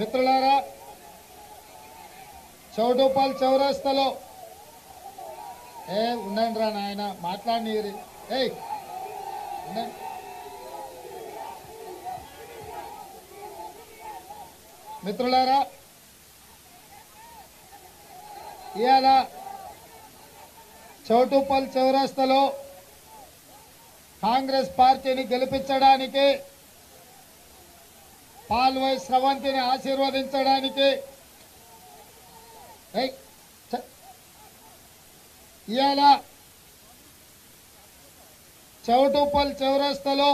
మిత్రులారా, చౌటుప్పల్ చౌరస్తాలో ఉండండి రా నాయన, మాట్లాడినీరి. మిత్రులారా, ఇవాళ చౌటుప్పల్ చౌరస్తాలో కాంగ్రెస్ పార్టీని గెలిపించడానికి, పాల్వై స్రవంతిని ఆశీర్వదించడానికి ఇవాళ చౌటుప్పల్ చౌరస్తాలో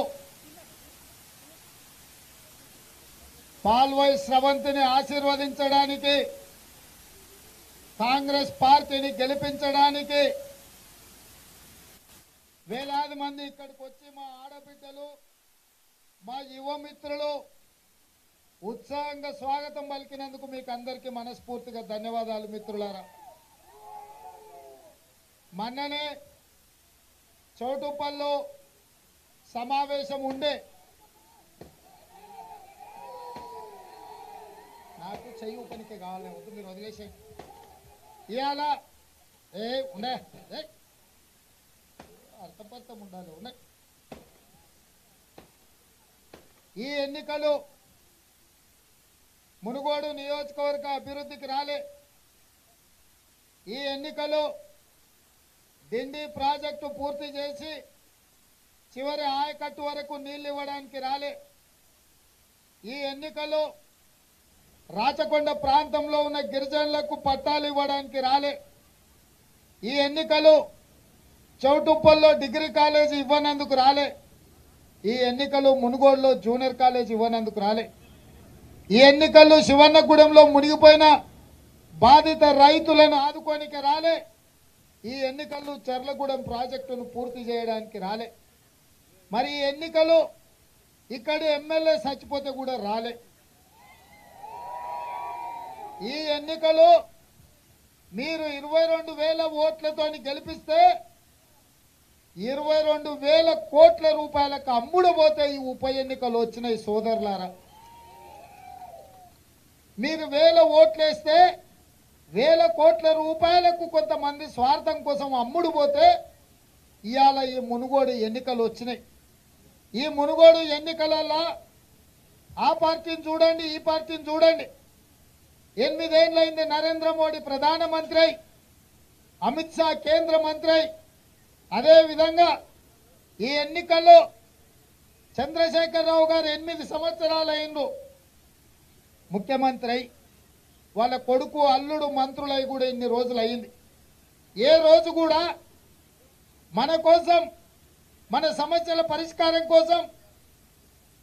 పాల్వై స్రవంతిని ఆశీర్వదించడానికి, కాంగ్రెస్ పార్టీని గెలిపించడానికి వేలాది మంది ఇక్కడికి వచ్చి మా ఆడబిడ్డలు, మా యువ మిత్రులు ఉత్సాహంగా స్వాగతం పలికినందుకు మీకు అందరికీ మనస్ఫూర్తిగా ధన్యవాదాలు. మిత్రులారా, మొన్ననే చౌటుప్పల్లో సమావేశం ఉండే, నాకు చెయ్యి పనికి కావాలి, వద్దు మీరు వదిలేసే. ఇవాళ ఉండే అర్థపర్థం ఉండాలి. ఉండే ఈ ఎన్నికలు మునుగోడు నియోజకవర్గ అభివృద్ధికి రాలే. ఈ ఎన్నికలు దిండి ప్రాజెక్టు పూర్తి చేసి చివరి ఆయకట్టు వరకు నీళ్లు ఇవ్వడానికి రాలే. ఈ ఎన్నికలు రాచకొండ ప్రాంతంలో ఉన్న గిరిజనులకు పట్టాలు ఇవ్వడానికి రాలే. ఈ ఎన్నికలు చౌటుప్పల్లో డిగ్రీ కాలేజీ ఇవ్వనందుకు రాలే. ఈ ఎన్నికలు మునుగోడులో జూనియర్ కాలేజీ ఇవ్వనందుకు రాలే. ఈ ఎన్నికలు శివన్నగూడెంలో మునిగిపోయిన బాధిత రైతులను ఆదుకోనికి రాలే. ఈ ఎన్నికలు చెర్లగూడెం ప్రాజెక్టును పూర్తి చేయడానికి రాలే. మరి ఈ ఎన్నికలు ఇక్కడ ఎమ్మెల్యే చచ్చిపోతే కూడా రాలే. ఈ ఎన్నికలు మీరు 22,000 ఓట్లతో గెలిపిస్తే 22,000 కోట్ల రూపాయలకు అమ్ముడుపోతే ఈ ఉప ఎన్నికలు వచ్చినాయి సోదరులారా. మీరు 1000 ఓట్లేస్తే 1000 కోట్ల రూపాయలకు కొంతమంది స్వార్థం కోసం అమ్ముడు పోతే ఇవాళ ఈ మునుగోడు ఎన్నికలు వచ్చినాయి. ఈ మునుగోడు ఎన్నికలలో ఆ పార్టీని చూడండి, ఈ పార్టీని చూడండి. 8 ఏళ్ళైంది నరేంద్ర మోడీ ప్రధానమంత్రి అయి, అమిత్ షా కేంద్ర మంత్రి అయి. అదేవిధంగా ఈ ఎన్నికల్లో చంద్రశేఖరరావు గారు 8 సంవత్సరాలు అయిండు ముఖ్యమంత్రి అయి. వాళ్ళ కొడుకు అల్లుడు మంత్రులై కూడా ఇన్ని రోజులు అయింది. ఏ రోజు కూడా మన కోసం, మన సమస్యల పరిష్కారం కోసం,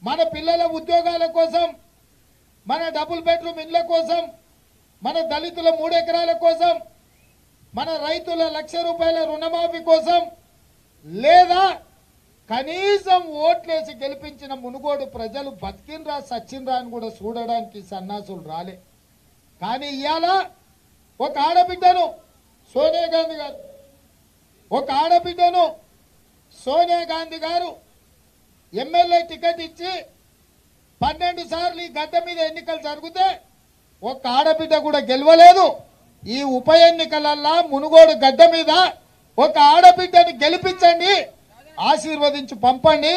మన పిల్లల ఉద్యోగాల కోసం, మన డబుల్ బెడ్రూమ్ ఇళ్ల కోసం, మన దళితుల 3 ఎకరాల కోసం, మన రైతుల 1,00,000 రూపాయల రుణమాఫీ కోసం, లేదా కనీసం ఓట్లేసి గెలిపించిన మునుగోడు ప్రజలు బతికినరా సచ్చినరా అని కూడా చూడడానికి సన్నాసులు రాలే. కానీ ఇవాళ ఒక ఆడబిడ్డను సోనియా గాంధీ గారు, ఒక ఆడబిడ్డను సోనియా గాంధీ గారు ఎమ్మెల్యే టికెట్ ఇచ్చి 12 సార్లు ఈ గడ్డ మీద ఎన్నికలు జరిగితే ఒక ఆడబిడ్డ కూడా గెలవలేదు. ఈ ఉప ఎన్నికలల్లా మునుగోడు గడ్డ మీద ఒక ఆడబిడ్డని గెలిపించండి, ఆశీర్వదించి పంపండి,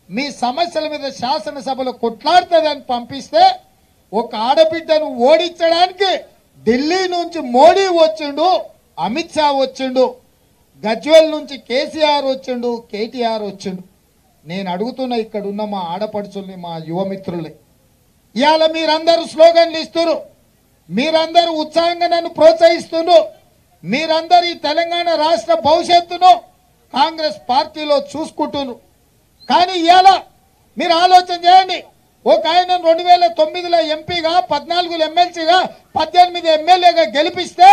మీ సమస్యల మీద శాసనసభలో కొట్లాడుతుందని పంపిస్తే ఒక ఆడబిడ్డను ఓడించడానికి ఢిల్లీ నుంచి మోడీ వచ్చిండు, అమిత్ షా వచ్చిండు, గజ్వేల్ నుంచి కేసీఆర్ వచ్చిండు, కేటీఆర్ వచ్చిండు. నేను అడుగుతున్నా ఇక్కడున్న మా ఆడపడుచుల్ని, మా యువమిత్రుల్ని, ఇవాళ మీరందరూ స్లోగన్లు ఇస్తున్నారు, మీరందరూ ఉత్సాహంగా నన్ను ప్రోత్సహిస్తున్నారు, మీరందరూ ఈ తెలంగాణ రాష్ట్ర భవిష్యత్తును కాంగ్రెస్ పార్టీలో చూసుకుంటున్నారు. కానీ ఇవాళ మీరు ఆలోచన చేయండి, ఒక ఆయన 2009లో ఎంపీగా, 14 ఎమ్మెల్సీగా, 18 ఎమ్మెల్యేగా గెలిపిస్తే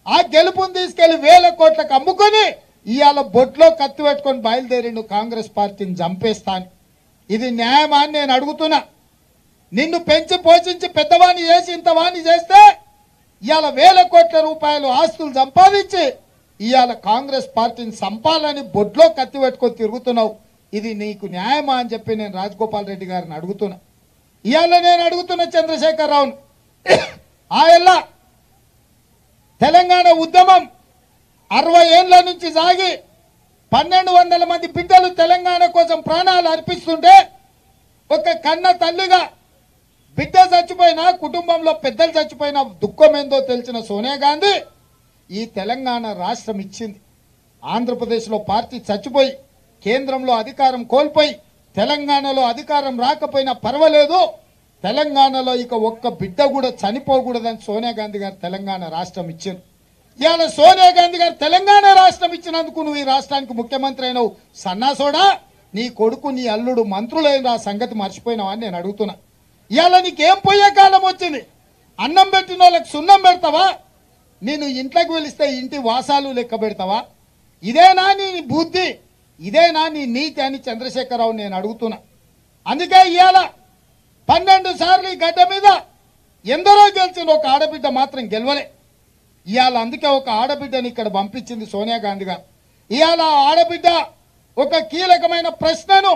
ఆ గెలుపుని తీసుకెళ్లి 1000 కోట్లకు అమ్ముకొని ఇవాళ బొట్లో కత్తి పెట్టుకొని బయలుదేరిండు కాంగ్రెస్ పార్టీని చంపేస్తాను. ఇది న్యాయమా అని నేను అడుగుతున్నా. నిన్ను పెంచి పోషించి పెద్దవాణి చేసి ఇంతవాణి చేస్తే ఇవాళ 1000 కోట్ల రూపాయలు ఆస్తులు సంపాదించి ఇవాళ కాంగ్రెస్ పార్టీని సంపాలని బొడ్లో కత్తి పెట్టుకొని తిరుగుతున్నావు. ఇది నీకు న్యాయమా అని చెప్పి నేను రాజగోపాల్ రెడ్డి గారిని అడుగుతున్నా. ఇవాళ నేను అడుగుతున్న చంద్రశేఖరరావును, ఆయల్ల తెలంగాణ ఉద్యమం 60 ఏళ్ల నుంచి సాగి 1200 మంది బిడ్డలు తెలంగాణ కోసం ప్రాణాలు అర్పిస్తుంటే ఒక కన్న తల్లిగా బిడ్డ చచ్చిపోయినా, కుటుంబంలో పెద్దలు చచ్చిపోయినా దుఃఖం ఏందో తెలిసిన సోనియా గాంధీ ఈ తెలంగాణ రాష్ట్రం ఇచ్చింది. ఆంధ్రప్రదేశ్లో పార్టీ చచ్చిపోయి కేంద్రంలో అధికారం కోల్పోయి తెలంగాణలో అధికారం రాకపోయినా పర్వాలేదు, తెలంగాణలో ఇక ఒక్క బిడ్డ కూడా చనిపోకూడదని సోనియా గాంధీ గారు తెలంగాణ రాష్ట్రం ఇచ్చింది. ఇవాళ సోనియా గాంధీ గారు తెలంగాణ రాష్ట్రం ఇచ్చినందుకు నువ్వు ఈ రాష్ట్రానికి ముఖ్యమంత్రి అయినావు సన్నాసోడా, నీ కొడుకు నీ అల్లుడు మంత్రులైన ఆ సంగతి మర్చిపోయినావు అని నేను అడుగుతున్నా. ఇవాళ నీకేం పోయే కాలం వచ్చింది? అన్నం పెట్టిన వాళ్ళకి సున్నం పెడతావా? నేను ఇంట్లోకి వెళిస్తే ఇంటి వాసాలు లెక్క పెడతావా? ఇదేనా నీ బుద్ధి? ఇదేనా నీ నీతి అని చంద్రశేఖరరావు నేను అడుగుతున్నా. అందుకే ఇవాళ 12 సార్లు ఈ గడ్డ మీద ఎందరో గెలిచిన ఒక ఆడబిడ్డ మాత్రం గెలవలే. ఇవాళ అందుకే ఒక ఆడబిడ్డని ఇక్కడ పంపించింది సోనియా గాంధీ గారు. ఇవాళ ఆడబిడ్డ ఒక కీలకమైన ప్రశ్నను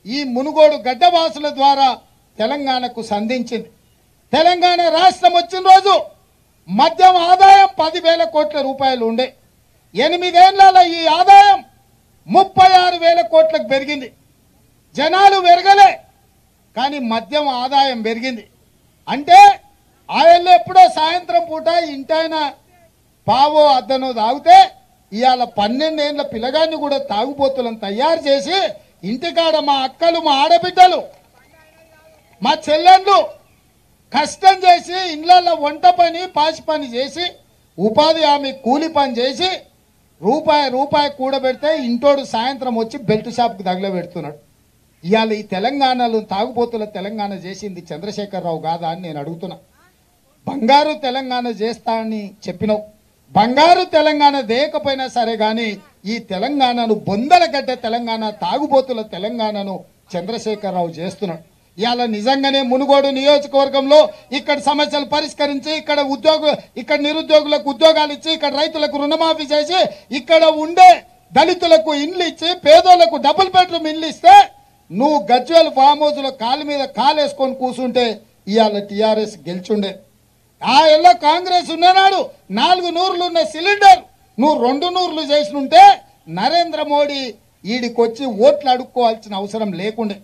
ఈ మునుగోడు గడ్డవాసుల ద్వారా తెలంగాణకు సంధించింది. తెలంగాణ రాష్ట్రం వచ్చిన రోజు మద్యం ఆదాయం 10,000 కోట్ల రూపాయలు ఉండే. 8 ఏళ్లలో ఈ ఆదాయం 36,000 కోట్లకు పెరిగింది. జనాలు పెరగలే, కానీ మద్యం ఆదాయం పెరిగింది. అంటే ఆయల్లో ఎప్పుడో సాయంత్రం పూట ఇంటైన పావో అద్దనో తాగితే ఇవాళ 12 ఏళ్ల పిల్లగాన్ని కూడా తాగుబోతులను తయారు చేసి ఇంటికాడ మా అక్కలు, మా ఆడబిడ్డలు, మా చెల్లెళ్ళు కష్టం చేసి ఇళ్లలో వంట పని, పాసి పని చేసి, ఉపాధి హామీ కూలి పని చేసి రూపాయి కూడబెడితే ఇంటోడు సాయంత్రం వచ్చి బెల్ట్ షాప్కి తగలబెడుతున్నాడు. ఇవాళ ఈ తెలంగాణలో తాగుబోతుల తెలంగాణ చేసింది చంద్రశేఖరరావు కాదా అని నేను అడుగుతున్నా. బంగారు తెలంగాణ చేస్తా అని చెప్పినావు, బంగారు తెలంగాణ దేకపోయినా సరే కానీ ఈ తెలంగాణను బొందలగడ్డ తెలంగాణ, తాగుబోతుల తెలంగాణను చంద్రశేఖరరావు చేస్తున్నాడు. ఇవాళ నిజంగానే మునుగోడు నియోజకవర్గంలో ఇక్కడ సమస్యలు పరిష్కరించి ఇక్కడ నిరుద్యోగులకు ఉద్యోగాలు ఇచ్చి, ఇక్కడ రైతులకు రుణమాఫీ చేసి, ఇక్కడ ఉండే దళితులకు ఇండ్లు ఇచ్చి, పేదోళ్లకు డబుల్ బెడ్రూమ్ ఇండ్లు ఇస్తే నువ్వు గజ్వేల్ ఫామ్ హౌస్ లో కాలు మీద కాలేసుకొని కూర్చుంటే ఇవాళ టీఆర్ఎస్ గెలిచుండే. ఆ ఎల్లో కాంగ్రెస్ ఉన్ననాడు 4 నూర్లు ఉన్న సిలిండర్ నువ్వు 2 నూర్లు చేసినుంటే నరేంద్ర మోడీ ఈడికొచ్చి ఓట్లు అడుక్కోవాల్సిన అవసరం లేకుండే.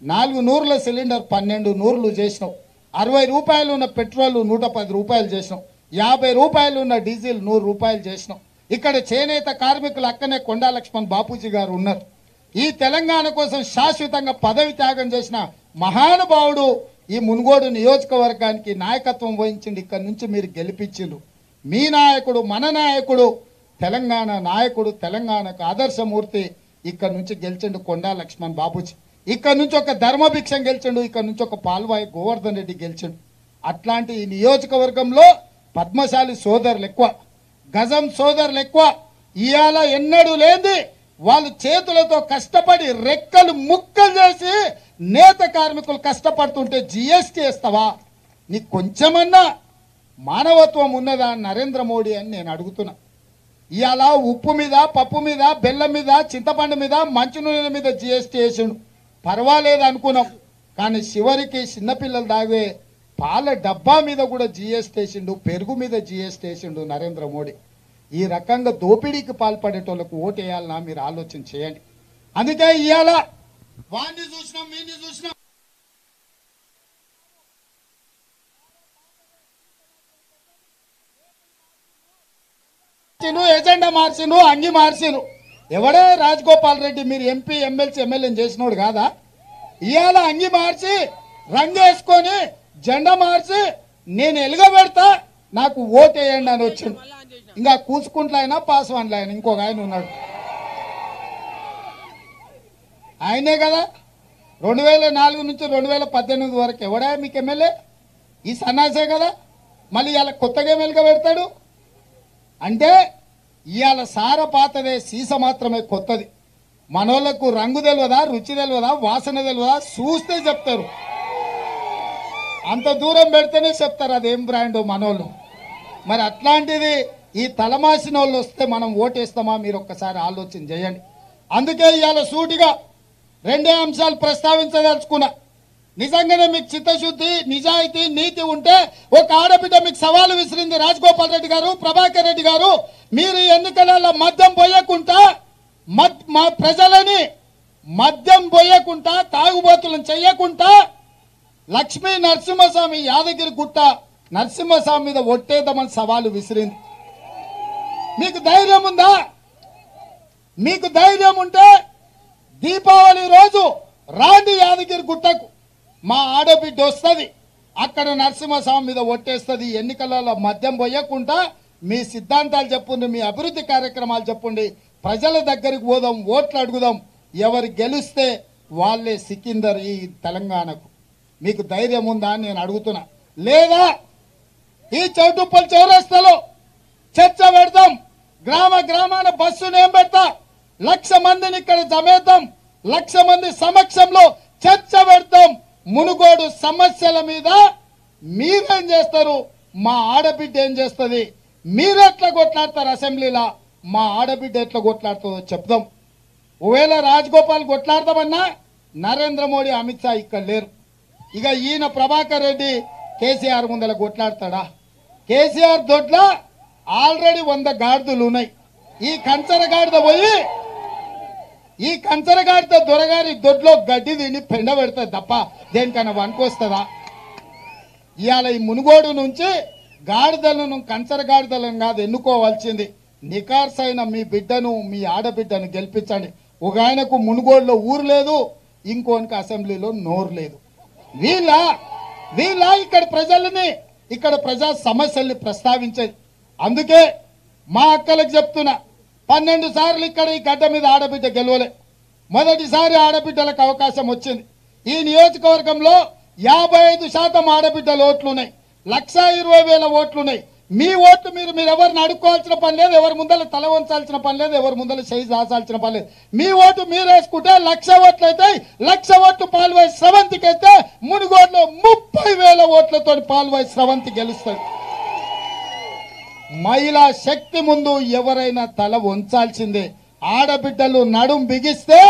4 నూర్ల సిలిండర్ 12 నూర్లు చేసినావు. 60 రూపాయలు ఉన్న పెట్రోల్ 110 రూపాయలు చేసినావు. 50 రూపాయలు ఉన్న డీజిల్ 100 రూపాయలు చేసినావు. ఇక్కడ చేనేత కార్మికులు అక్కనే కొండా లక్ష్మణ్ బాపూజీ గారు ఉన్నారు. ఈ తెలంగాణ కోసం శాశ్వతంగా పదవి త్యాగం చేసిన మహానుభావుడు ఈ మునుగోడు నియోజకవర్గానికి నాయకత్వం వహించింది. ఇక్కడి నుంచి మీరు గెలిపించిండ్రు. మీ నాయకుడు, మన నాయకుడు, తెలంగాణ నాయకుడు, తెలంగాణకు ఆదర్శమూర్తి ఇక్కడి నుంచి గెలిచిండు కొండా లక్ష్మణ్ బాపూజీ. ఇక్కడ నుంచి ఒక ధర్మభిక్షం గెలిచిండు, ఇక్కడ నుంచి ఒక పాల్వాయి గోవర్ధన్ రెడ్డి గెలిచిండు. అట్లాంటి ఈ నియోజకవర్గంలో పద్మశాలి సోదరులు ఎక్కువ, గజం సోదరులు ఎక్కువ. ఇవాళ ఎన్నడూ లేని వాళ్ళు చేతులతో కష్టపడి రెక్కలు ముక్కలు చేసి నేత కార్మికులు కష్టపడుతుంటే జిఎస్టీ వేస్తావా? నీకు కొంచెమన్నా మానవత్వం ఉన్నదా నరేంద్ర మోడీ అని నేను అడుగుతున్నా. ఇవాళ ఉప్పు మీద, పప్పు మీద, బెల్లం మీద, చింతపండు మీద, మంచినూనెల మీద జిఎస్టీ వేసిండు, పర్వాలేదు అనుకున్నాం. కానీ చివరికి చిన్నపిల్లలు తాగే పాల డబ్బా మీద కూడా జిఎస్టీ వేసిండు, పెరుగు మీద జిఎస్టీ వేసిండు నరేంద్ర మోడీ. ఈ రకంగా దోపిడీకి పాల్పడేటోళ్ళకు ఓటు వేయాలన్నా మీరు ఆలోచన చేయండి. అందుకే ఇవాళ వాడిని చూసినాం, వీడిని చూసినాం, ఎజెండా మార్చిను, అంగి మార్చిను. ఎవడే రాజగోపాల్ రెడ్డి మీరు ఎంపీ, ఎమ్మెల్సీ, ఎమ్మెల్యేని చేసినోడు కాదా? ఇవాళ అంగి మార్చి, రంగేసుకొని, జెండా మార్చి నేను ఎలుగబెడతా నాకు ఓటేయండి అని వచ్చిండు. ఇంకా కూసుకుంట్ల అయినా పాస్వాన్లు ఆయన ఇంకొక ఆయన ఉన్నాడు, ఆయనే కదా 2004 నుంచి 2018 వరకు ఎవడా మీకు ఎమ్మెల్యే? ఈ సన్నాసే కదా. మళ్ళీ ఇవాళ కొత్తగా ఎమ్మెల్యేగా పెడతాడు అంటే ఇవాళ సార పాతదే, సీస మాత్రమే కొత్తది. మనోళ్లకు రంగు తెలియదా, రుచి తెలియదా, వాసన తెలియదా? చూస్తే చెప్తారు. అంత దూరం పెడితేనే చెప్తారు అదేం బ్రాండ్ మనోళ్ళు. మరి అట్లాంటిది ఈ తలమాసిన వాళ్ళు వస్తే మనం ఓటేస్తామా? మీరు ఒక్కసారి ఆలోచన చేయండి. అందుకే ఇవాళ సూటిగా 2 అంశాలు ప్రస్తావించదలుచుకున్నా. నిజంగానే మీకు చిత్తశుద్ధి, నిజాయితీ, నీతి ఉంటే ఒక ఆడబిడ్డ మీకు సవాలు విసిరింది. రాజగోపాల్ రెడ్డి గారు, ప్రభాకర్ రెడ్డి గారు, మీరు ఎన్నికలలో మద్యం పోయకుండా, మా ప్రజలని మద్యం పోయకుండా, తాగుబోతులను చెయ్యకుండా లక్ష్మీ నరసింహస్వామి యాదగిరి గుట్ట నరసింహస్వామి మీద ఒట్టేద్దామని సవాలు విసిరింది. మీకు ధైర్యం ఉందా? మీకు ధైర్యం ఉంటే దీపావళి రోజు రాండి యాదగిరి గుట్టకు, మా ఆడబిడ్డ వస్తుంది, అక్కడ నరసింహస్వామి మీద ఒట్టేస్తుంది. ఎన్నికలలో మద్యం పోయకుండా మీ సిద్ధాంతాలు చెప్పండి, మీ అభివృద్ధి కార్యక్రమాలు చెప్పండి, ప్రజల దగ్గరికి పోదాం, ఓట్లు అడుగుదాం. ఎవరు గెలిస్తే వాళ్ళే సికిందర్ ఈ తెలంగాణకు. మీకు ధైర్యం ఉందా అని నేను అడుగుతున్నా. లేదా ఈ చౌటుప్పల్ చౌరస్తాలో చర్చ పెడతాం, గ్రామాన బస్సును ఏం పెడతా, 1,00,000 మందిని ఇక్కడ జమేద్దాం, 1,00,000 మంది సమక్షంలో చర్చ పెడతాం. మునుగోడు సమస్యల మీద మీరేం చేస్తారు, మా ఆడబిడ్డ ఏం చేస్తుంది, మీరెట్లా కొట్లాడతారు అసెంబ్లీలో, మా ఆడబిడ్డ ఎట్లా కొట్లాడుతుందో చెప్దాం. ఒకవేళ రాజగోపాల్ కొట్లాడతామన్నా నరేంద్ర మోడీ, అమిత్ షా ఇక్కడ లేరు. ఇక ఈయన ప్రభాకర్ రెడ్డి కేసీఆర్ ముందర కొట్లాడతాడా? కేసీఆర్ దొడ్ల ఆల్రెడీ 100 గాడిదలు ఉన్నాయి. ఈ కంచరగాడిద పోయి ఈ కంచరగాడిద దొరగారి దొడ్లో గడ్డి తిని పెండ పెడతాది తప్ప దేనికన్నా వనుకొస్తుందా? ఇవాళ ఈ మునుగోడు నుంచి గాడిదలను, కంచరగాడిదలను కాదు ఎన్నుకోవాల్సింది, నికార్సైన మీ బిడ్డను, మీ ఆడబిడ్డను గెలిపించండి. ఒక ఆయనకు మునుగోడులో ఊరు లేదు, ఇంకోనికి అసెంబ్లీలో నోరు లేదు. వీళ్ళ ఇక్కడ ప్రజల్ని, ఇక్కడ ప్రజా సమస్యల్ని ప్రస్తావించేది. అందుకే మా అక్కలకు చెప్తున్నా, 12 సార్లు ఇక్కడ ఈ గడ్డ మీద ఆడబిడ్డ గెలవలే. మొదటిసారి ఆడబిడ్డలకు అవకాశం వచ్చింది. ఈ నియోజకవర్గంలో 55% ఆడబిడ్డల ఓట్లున్నాయి, 1,20,000 ఓట్లున్నాయి. మీ ఓట్లు మీరు ఎవరిని అడుక్కోవాల్సిన పని లేదు, ఎవరి ముందర తల వంచాల్సిన పని లేదు, ఎవరి ముందర చేయి దాచాల్సిన పని లేదు. మీ ఓటు మీరు వేసుకుంటే 1,00,000 ఓట్లు అవుతాయి. 1,00,000 ఓట్లు పాల్వాయి స్రవంతికి అయితే మునుగోడులో 30,000 ఓట్లతో పాల్వాయి స్రవంతి గెలుస్తుంది. మహిళా శక్తి ముందు ఎవరైనా తల వంచాల్సిందే. ఆడబిడ్డలు నడుం బిగిస్తే,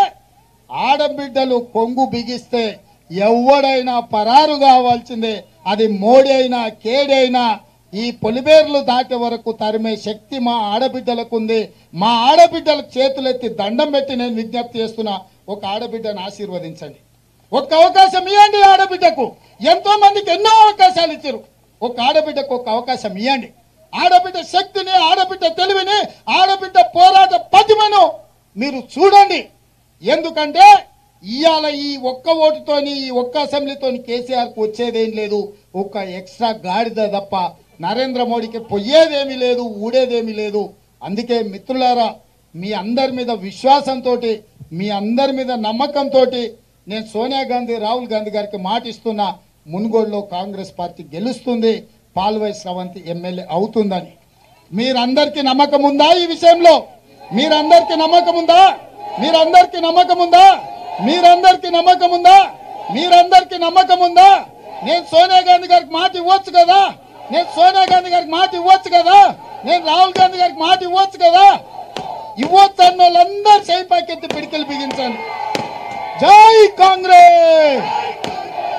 ఆడబిడ్డలు కొంగు బిగిస్తే ఎవడైనా పరారు కావాల్సిందే. అది మోడీ అయినా కేడైనా ఈ పొలిబేర్లు దాటే వరకు తరిమే శక్తి మా ఆడబిడ్డలకు ఉంది. మా ఆడబిడ్డలకు చేతులెత్తి దండం పెట్టి నేను విజ్ఞప్తి చేస్తున్నా, ఒక ఆడబిడ్డను ఆశీర్వదించండి, ఒక్క అవకాశం ఇవ్వండి. ఆడబిడ్డకు ఎంతో మందికి ఎన్నో అవకాశాలు ఇచ్చారు, ఒక ఆడబిడ్డకు ఒక అవకాశం ఇవ్వండి. ఆడబిడ్డ శక్తిని, ఆడబిడ్డ తెలివిని, ఆడబిడ్డ పోరాట పటిమను మీరు చూడండి. ఎందుకంటే ఇవాళ ఈ ఒక్క ఓటుతోని, ఈ ఒక్క అసెంబ్లీతోని కేసీఆర్కు వచ్చేదేం లేదు, ఒక ఎక్స్ట్రా గాడిద తప్ప నరేంద్ర మోడీకి పోయేదేమీ లేదు, ఊడేదేమీ లేదు. అందుకే మిత్రులారా, మీ అందరి మీద విశ్వాసంతో, మీ అందరి మీద నమ్మకంతో నేను సోనియా గాంధీ, రాహుల్ గాంధీ గారికి మాట ఇస్తున్నా, మునుగోడులో కాంగ్రెస్ పార్టీ గెలుస్తుంది, పాల్వాయి స్రవంతి ఎమ్మెల్యే అవుతుందని. మీరందరికీ నమ్మకం ఉందా? ఈ విషయంలో మీరందరికీ నమ్మకం ఉందా? మీరందరికీ నమ్మకం ఉందా? మీరందరికీ నమ్మకం ఉందా? మీరందరికీ నమ్మకం ఉందా? నేను సోనియా గాంధీ గారికి మాట ఇవ్వచ్చు కదా, నేను సోనియా గాంధీ గారికి మాట ఇవ్వచ్చు కదా, నేను రాహుల్ గాంధీ గారికి మాట ఇవ్వచ్చు కదా. ఇవ్వచ్చు అన్న వాళ్ళందరూ చేయి పైకెత్తి పిడికిలు బిగించండి. జై కాంగ్రెస్,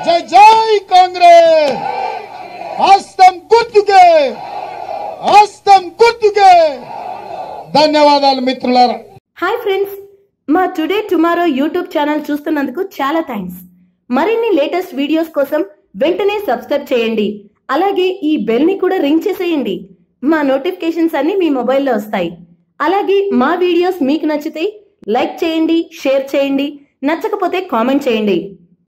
జై జై కాంగ్రెస్. హస్తం గుర్తుకే, హస్తం గుర్తుకే. ధన్యవాదాలు మిత్రులారా. హాయ్ ఫ్రెండ్స్, మా టుడే టుమారో యూట్యూబ్ ఛానల్ చూస్తున్నందుకు చాలా థ్యాంక్స్. మరిన్ని లేటెస్ట్ వీడియోస్ కోసం వెంటనే సబ్స్క్రైబ్ చేయండి. అలాగే ఈ బెల్ ని కూడా రింగ్ చేసేయండి. మా నోటిఫికేషన్స్ అన్ని మీ మొబైల్లో వస్తాయి. అలాగే మా వీడియోస్ మీకు నచ్చితే లైక్ చేయండి, షేర్ చేయండి, నచ్చకపోతే కామెంట్ చేయండి.